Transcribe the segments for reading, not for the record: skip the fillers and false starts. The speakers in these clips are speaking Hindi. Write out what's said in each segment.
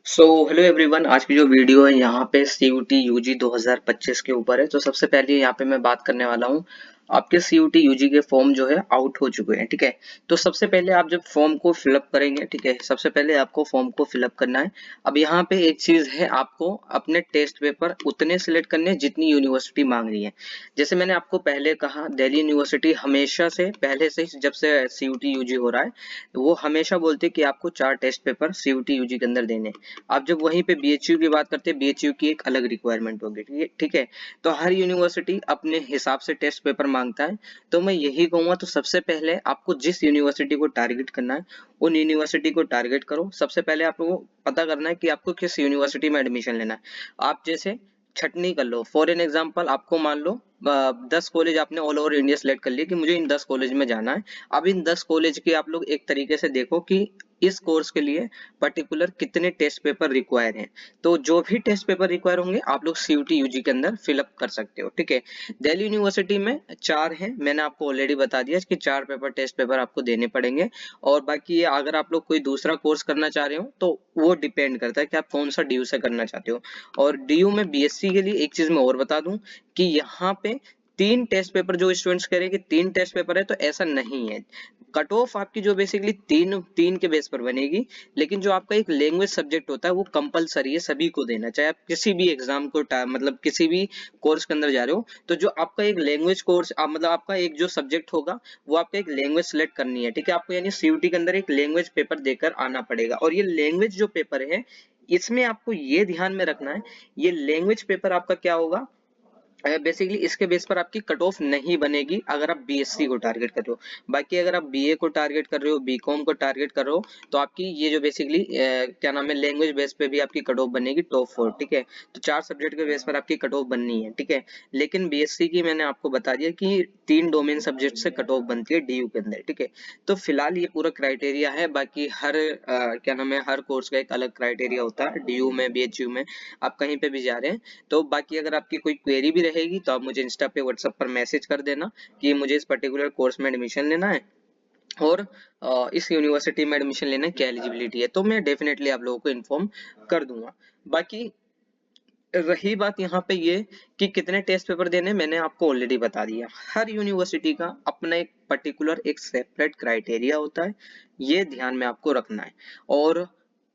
Hello everyone. आज की जो वीडियो है यहाँ पे सीयूटी यूजी 2025 के ऊपर है। तो सबसे पहले यहाँ पे मैं बात करने वाला हूँ, आपके सीयूटी यूजी के फॉर्म जो है आउट हो चुके हैं। ठीक है, तो सबसे पहले आप जब फॉर्म को फिलअप करेंगे, ठीक है, सबसे पहले आपको फॉर्म को फिलअप करना है। अब यहाँ पे एक चीज है, आपको अपने टेस्ट पेपर उतने सिलेक्ट करने हैं जितनी यूनिवर्सिटी मांग रही है। जैसे मैंने आपको पहले कहा, दिल्ली यूनिवर्सिटी हमेशा से पहले से जब से सीयूटी यूजी हो रहा है, वो हमेशा बोलते हैं कि आपको 4 टेस्ट पेपर सीयूटी यूजी के अंदर देने हैं। आप जब वहीं पे बीएचयू की बात करते हैं, बीएचयू की एक अलग रिक्वायरमेंट होगी। ठीक है, तो हर यूनिवर्सिटी अपने हिसाब से टेस्ट पेपर मांगता है। तो मैं यही कहूंगा, तो सबसे पहले आपको जिस यूनिवर्सिटी को टारगेट करना है उन यूनिवर्सिटी को टारगेट करो। सबसे पहले आपको पता करना है कि आपको किस यूनिवर्सिटी में एडमिशन लेना है। आप जैसे छटनी कर लो, फॉर एन एग्जाम्पल आपको मान लो 10 कॉलेज आपने ऑल ओवर इंडिया सेलेक्ट कर लिए कि मुझे इन 10 कॉलेज में जाना है। अब इन 10 कॉलेज के आप लोग एक तरीके से देखो कि इस कोर्स के लिए पर्टिकुलर कितने टेस्ट पेपर रिक्वायर हैं। तो जो भी टेस्ट पेपर रिक्वायर होंगे आप लोग सीयूटी यूजी के अंदर फिलअप कर सकते हो। ठीक है, दिल्ली यूनिवर्सिटी में 4 हैं, मैंने आपको ऑलरेडी बता दिया कि 4 पेपर टेस्ट पेपर आपको देने पड़ेंगे। और बाकी ये अगर आप लोग कोई दूसरा कोर्स करना चाह रहे हो तो वो डिपेंड करता है कि आप कौन सा डीयू से करना चाहते हो। और डीयू में बीएससी के लिए एक चीज मैं और बता दूं कि यहाँ पे 3 टेस्ट पेपर, जो स्टूडेंट्स कह रहे हैं कि 3 टेस्ट पेपर है, तो ऐसा नहीं है। कट ऑफ आपकी जो बेसिकली तीन तीन के बेस पर बनेगी, लेकिन जो आपका एक लैंग्वेज सब्जेक्ट होता है वो कंपलसरी है सभी को देना, चाहे आप किसी भी एग्जाम को मतलब किसी भी कोर्स के अंदर जा रहे हो। तो जो आपका एक लैंग्वेज कोर्स मतलब आपका एक जो सब्जेक्ट होगा वो आपका एक लैंग्वेज सेलेक्ट करनी है। ठीक है, आपको यानी सीयूटी के अंदर एक लैंग्वेज पेपर देकर आना पड़ेगा। और ये लैंग्वेज जो पेपर है, इसमें आपको ये ध्यान में रखना है, ये लैंग्वेज पेपर आपका क्या होगा, बेसिकली इसके बेस पर आपकी कट ऑफ नहीं बनेगी अगर आप बीएससी को टारगेट कर रहे हो। बाकी अगर आप बीए को टारगेट कर रहे हो, बीकॉम को टारगेट कर रहे हो, तो आपकी ये जो बेसिकली क्या नाम है, लैंग्वेज बेस पे भी आपकी कट ऑफ बनेगी टॉप 4। ठीक है, तो 4 सब्जेक्ट के बेस पर आपकी कट ऑफ बननी है। ठीक है, लेकिन बीएससी की मैंने आपको बता दिया कि 3 डोमेन सब्जेक्ट से कट ऑफ बनती है डीयू के अंदर। ठीक है, तो फिलहाल ये पूरा क्राइटेरिया है। बाकी हर क्या नाम है, हर कोर्स का एक अलग क्राइटेरिया होता है, डीयू में, बीएचयू में, आप कहीं पे भी जा रहे हैं। तो बाकी अगर आपकी कोई क्वेरी भी रहेगी तो आप मुझे इंस्टा पे, व्हाट्सएप पर मैसेज कर देना कि मुझे इस पर्टिकुलर कोर्स में एडमिशन लेना है और इस यूनिवर्सिटी में एडमिशन लेना क्या एलिजिबिलिटी है, तो मैं डेफिनेटली आप लोगों को इन्फॉर्म कर दूंगा। बाकी रही बात यहाँ पे ये कि कितने टेस्ट पेपर देने, मैंने आपको ऑलरेडी बता दिया। हर यूनिवर्सिटी का अपना एक पर्टिकुलर एक सेपरेट क्राइटेरिया होता है, ये ध्यान में आपको रखना है। और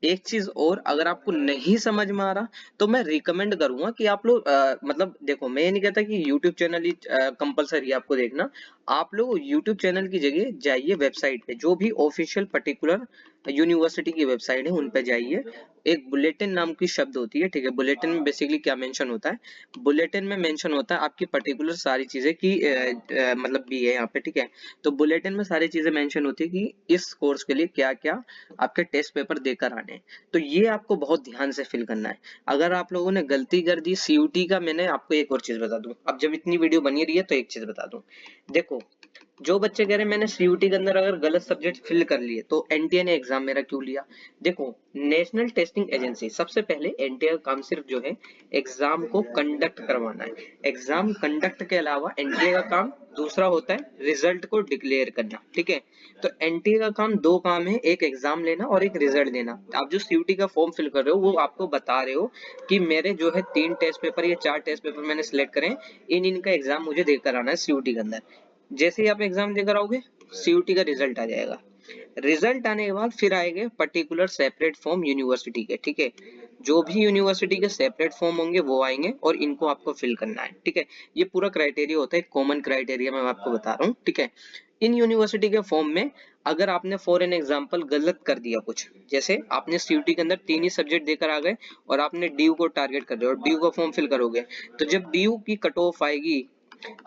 एक चीज और, अगर आपको नहीं समझ में आ रहा तो मैं रिकमेंड करूंगा कि आप लोग मतलब देखो, मैं ये नहीं कहता कि यूट्यूब चैनल ही कंपलसरी आपको देखना। आप लोग यूट्यूब चैनल की जगह जाइए वेबसाइट पे, जो भी ऑफिशियल पर्टिकुलर यूनिवर्सिटी की वेबसाइट है उन पे जाइए। एक बुलेटिन नाम की शब्द होती है। ठीक है, बुलेटिन में बेसिकली क्या मेंशन होता है, बुलेटिन में मेंशन होता है आपकी पर्टिकुलर सारी चीजें की मतलब भी है यहाँ पे। ठीक है, तो बुलेटिन में सारी चीजें मेंशन होती है कि इस कोर्स के लिए क्या क्या आपके टेस्ट पेपर देकर आने हैं। तो ये आपको बहुत ध्यान से फिल करना है। अगर आप लोगों ने गलती कर दी सीयूटी का, मैंने आपको एक और चीज बता दूं, अब जब इतनी वीडियो बनी रही है तो एक चीज बता दूं। देखो, जो बच्चे कह रहे हैं मैंने सीयूटी के अंदर अगर गलत सब्जेक्ट फिल कर लिए तो एनटीए ने एग्जाम मेरा क्यों लिया। देखो, नेशनल टेस्टिंग एजेंसी, सबसे पहले एनटीए का काम सिर्फ जो है एग्जाम को कंडक्ट करवाना है। एग्जाम कंडक्ट के अलावा एनटीए का काम दूसरा होता है रिजल्ट को डिक्लेयर करना। ठीक है, तो एनटीए का काम 2 काम है, एक एग्जाम लेना और एक रिजल्ट देना। आप जो सीयूटी का फॉर्म फिल कर रहे हो वो आपको बता रहे हो कि मेरे जो है 3 टेस्ट पेपर या 4 टेस्ट पेपर मैंने सिलेक्ट करे, इन इनका एग्जाम मुझे देकर आना है सीयूटी के अंदर। जैसे ही आप एग्जाम देकर आओगे सीयूटी का रिजल्ट आ जाएगा। रिजल्ट आने के बाद फिर आएंगे पर्टिकुलर सेपरेट फॉर्म यूनिवर्सिटी के। ठीक है, जो भी यूनिवर्सिटी के सेपरेट फॉर्म होंगे वो आएंगे और इनको आपको फिल करना है। ठीक है, ये पूरा क्राइटेरिया होता है, कॉमन क्राइटेरिया मैं आपको बता रहा हूँ। ठीक है, इन यूनिवर्सिटी के फॉर्म में अगर आपने फॉर एन एग्जाम्पल गलत कर दिया कुछ, जैसे आपने सीयूटी के अंदर 3 ही सब्जेक्ट देकर आ गए और आपने डीयू को टारगेट कर रहे हो और डीयू का फॉर्म फिल करोगे, तो जब डीयू की कट ऑफ आएगी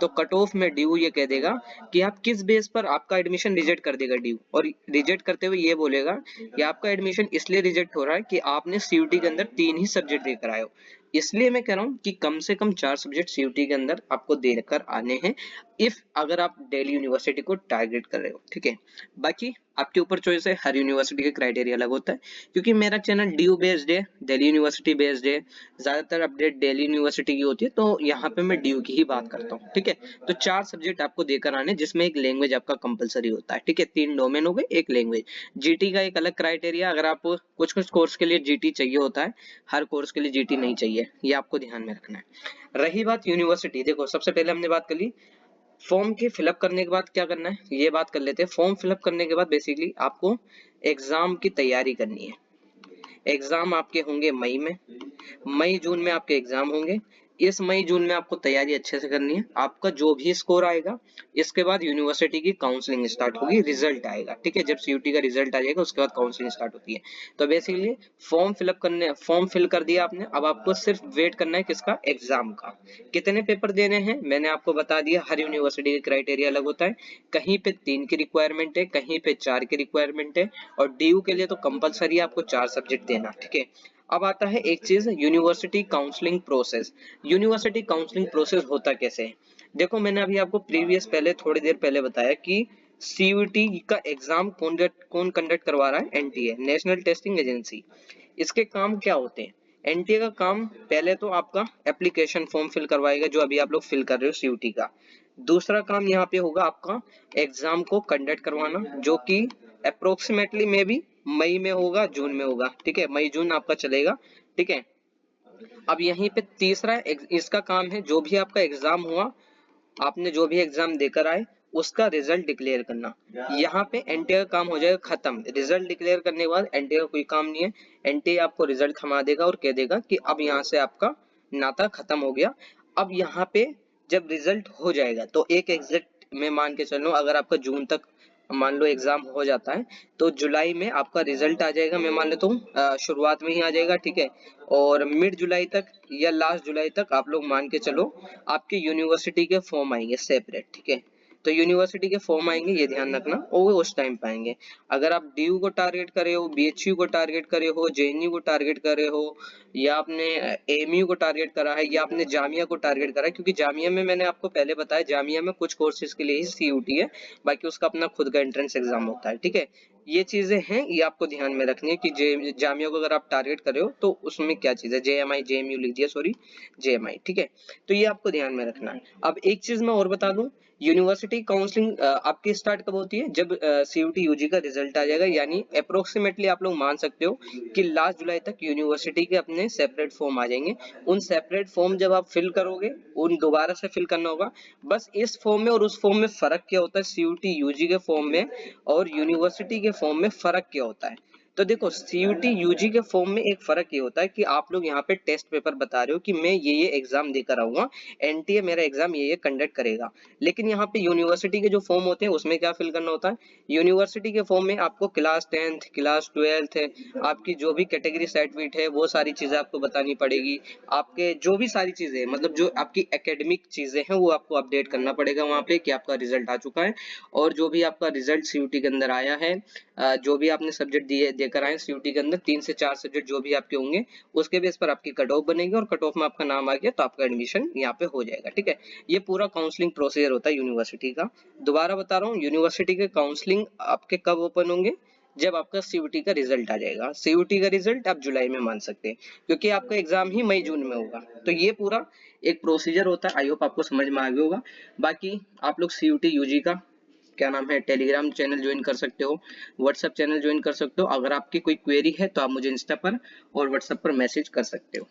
तो कट ऑफ में ड्यू ये कह देगा कि आप किस बेस पर आपका एडमिशन रिजेक्ट कर देगा ड्यू, और रिजेक्ट करते हुए ये बोलेगा कि आपका एडमिशन इसलिए रिजेक्ट हो रहा है कि आपने सीयूटी के अंदर 3 ही सब्जेक्ट देकर आए हो। इसलिए मैं कह रहा हूँ कि कम से कम 4 सब्जेक्ट सीयूटी के अंदर आपको देकर आने हैं, इफ अगर आप दिल्ली यूनिवर्सिटी को टारगेट कर रहे हो, ठीक है। बाकी आपके ऊपर चॉइस है, हर यूनिवर्सिटी के क्राइटेरिया अलग होता है। क्योंकि मेरा चैनल ड्यू बेस्ड है, दिल्ली यूनिवर्सिटी बेस्ड है, ज्यादातर अपडेट दिल्ली यूनिवर्सिटी की होती है, तो यहाँ पे मैं ड्यू की ही बात करता हूँ, ठीक है। तो 4 सब्जेक्ट आपको देकर आने, जिसमें एक लैंग्वेज आपका कंपलसरी होता है, ठीक है। 3 डोमेन हो गए, एक लैंग्वेज। जीटी का एक अलग क्राइटेरिया, अगर आप कुछ कुछ कोर्स के लिए जीटी चाहिए होता है, हर कोर्स के लिए जीटी नहीं चाहिए, ये आपको ध्यान में रखना है। रही बात यूनिवर्सिटी, देखो सबसे पहले हमने बात कर ली फॉर्म के फिलअप करने के बाद क्या करना है, ये बात कर लेते हैं। फॉर्म फिलअप करने के बाद बेसिकली आपको एग्जाम की तैयारी करनी है। एग्जाम आपके होंगे मई में, मई जून में आपके एग्जाम होंगे। इस मई जून में आपको तैयारी अच्छे से करनी है। आपका जो भी स्कोर आएगा, इसके बाद यूनिवर्सिटी की काउंसलिंग स्टार्ट होगी, रिजल्ट आएगा, ठीक है। जब सीयूटी का रिजल्ट आ जाएगा उसके बाद काउंसलिंग स्टार्ट होती है। तो बेसिकली फॉर्म फिल कर दिया आपने, अब आपको सिर्फ वेट करना है किसका, एग्जाम का। कितने पेपर देने हैं मैंने आपको बता दिया, हर यूनिवर्सिटी का क्राइटेरिया अलग होता है। कहीं पे 3 की रिक्वायरमेंट है, कहीं पे 4 की रिक्वायरमेंट है, और डीयू के लिए तो कंपलसरी आपको 4 सब्जेक्ट देना, ठीक है। अब आता है एक चीज, university counselling process. University counselling process होता कैसे है, देखो मैंने अभी आपको पहले थोड़ी देर पहले बताया कि सीयूटी का एग्जाम कौन कंडक्ट करवा रहा है, एनटीए, नेशनल टेस्टिंग एजेंसी। इसके काम क्या होते हैं, एनटीए का काम पहले तो आपका एप्लीकेशन फॉर्म फिल करवाएगा, जो अभी आप लोग फिल कर रहे हो सीयूटी का। दूसरा काम यहाँ पे होगा आपका एग्जाम को कंडक्ट करवाना, जो कि अप्रोक्सीमेटली में भी मई में होगा, जून में होगा, ठीक है। मई जून आपका चलेगा, ठीक है। अब यहीं पे तीसरा इसका काम है, जो भी आपका एग्जाम हुआ, आपने जो भी एग्जाम देकर आए, उसका रिजल्ट डिक्लेयर करना। यहाँ पे एनटीए का काम हो जाएगा खत्म। रिजल्ट डिक्लेयर करने के बाद एनटीए का कोई काम नहीं है, एनटीए आपको रिजल्ट थमा देगा और कह देगा कि अब यहाँ से आपका नाता खत्म हो गया। अब यहाँ पे जब रिजल्ट हो जाएगा तो एक एग्जैक्ट मैं मान के चल रहा हूँ, अगर आपका जून तक मान लो एग्जाम हो जाता है, तो जुलाई में आपका रिजल्ट आ जाएगा, मैं मान लेता हूँ शुरुआत में ही आ जाएगा, ठीक है। और मिड जुलाई तक या लास्ट जुलाई तक आप लोग मान के चलो, आपके यूनिवर्सिटी के फॉर्म आएंगे सेपरेट, ठीक है। तो यूनिवर्सिटी के फॉर्म आएंगे, ये ध्यान रखना, और वो उस टाइम पे आएंगे। अगर आप डीयू को टारगेट करे हो, बीएचयू को टारगेट करे हो, जेएनयू को टारगेट करे हो, या आपने एएमयू को टारगेट करा है, या आपने जामिया को टारगेट करा है, क्योंकि जामिया में मैंने आपको पहले बताया, जामिया में कुछ कोर्सेज के लिए ही सीयूटी है, बाकी उसका अपना खुद का एंट्रेंस एग्जाम होता है, ठीक है। ये चीजें हैं, ये आपको ध्यान में रखनी है कि जामिया को अगर आप टारगेट कर रहे हो तो उसमें क्या चीज है, जेएमआई, जेएमयू लिख दिया, सॉरी जेएमआई, ठीक है। तो ये आपको ध्यान में रखना है। अब एक चीज मैं और बता दूं, यूनिवर्सिटी काउंसलिंग आपकी स्टार्ट कब होती है, जब सीयूटी यूजी का रिजल्ट आ जाएगा, यानी अप्रोक्सीमेटली आप लोग मान सकते हो कि लास्ट जुलाई तक यूनिवर्सिटी के अपने सेपरेट फॉर्म आ जाएंगे। उन सेपरेट फॉर्म जब आप फिल करोगे, उन दोबारा से फिल करना होगा। बस इस फॉर्म में और उस फॉर्म में फर्क क्या होता है, सीयूटी यूजी के फॉर्म में और यूनिवर्सिटी के फॉर्म में फर्क क्या होता है। तो देखो सीयूटी यूजी के फॉर्म में एक फर्क ये होता है कि आप लोग यहाँ पे टेस्ट पेपर बता रहे हो कि मैं ये एग्जाम देकर आऊंगा, एनटीए मेरा एग्जाम ये कंडक्ट करेगा। लेकिन यहाँ पे यूनिवर्सिटी के जो फॉर्म होते हैं उसमें क्या फिल करना होता है, यूनिवर्सिटी के फॉर्म में आपको क्लास 10th, क्लास 12th है, आपकी जो भी कैटेगरी सर्टिफिकेट है, वो सारी चीजें आपको बतानी पड़ेगी। आपके जो भी सारी चीजें, मतलब जो आपकी एकेडमिक चीजें हैं, वो आपको अपडेट करना पड़ेगा वहां पे कि आपका रिजल्ट आ चुका है। और जो भी आपका रिजल्ट सीयूटी के अंदर आया है, जो भी आपने सब्जेक्ट दिए देकर आए सीयूटी के अंदर, 3 से 4 सब्जेक्ट जो भी आपके होंगे, उसके बेस पर आपकी कट ऑफ बनेगी, और कट ऑफ में आपका नाम आ गया तो आपका एडमिशन यहाँ पे हो जाएगा, ठीक है। ये पूरा काउंसलिंग प्रोसीजर होता है यूनिवर्सिटी का। दोबारा बता रहा हूँ, यूनिवर्सिटी के काउंसलिंग आपके कब ओपन होंगे, जब आपका सीयूटी का रिजल्ट आ जाएगा। सीयूटी का रिजल्ट आप जुलाई में मान सकते हैं, क्योंकि आपका एग्जाम ही मई जून में होगा। तो ये पूरा एक प्रोसीजर होता है, आई होप आपको समझ में आ गया होगा। बाकी आप लोग सीयूटी यूजी का क्या नाम है, टेलीग्राम चैनल ज्वाइन कर सकते हो, व्हाट्सएप चैनल ज्वाइन कर सकते हो। अगर आपकी कोई क्वेरी है तो आप मुझे इंस्टा पर और व्हाट्सएप पर मैसेज कर सकते हो।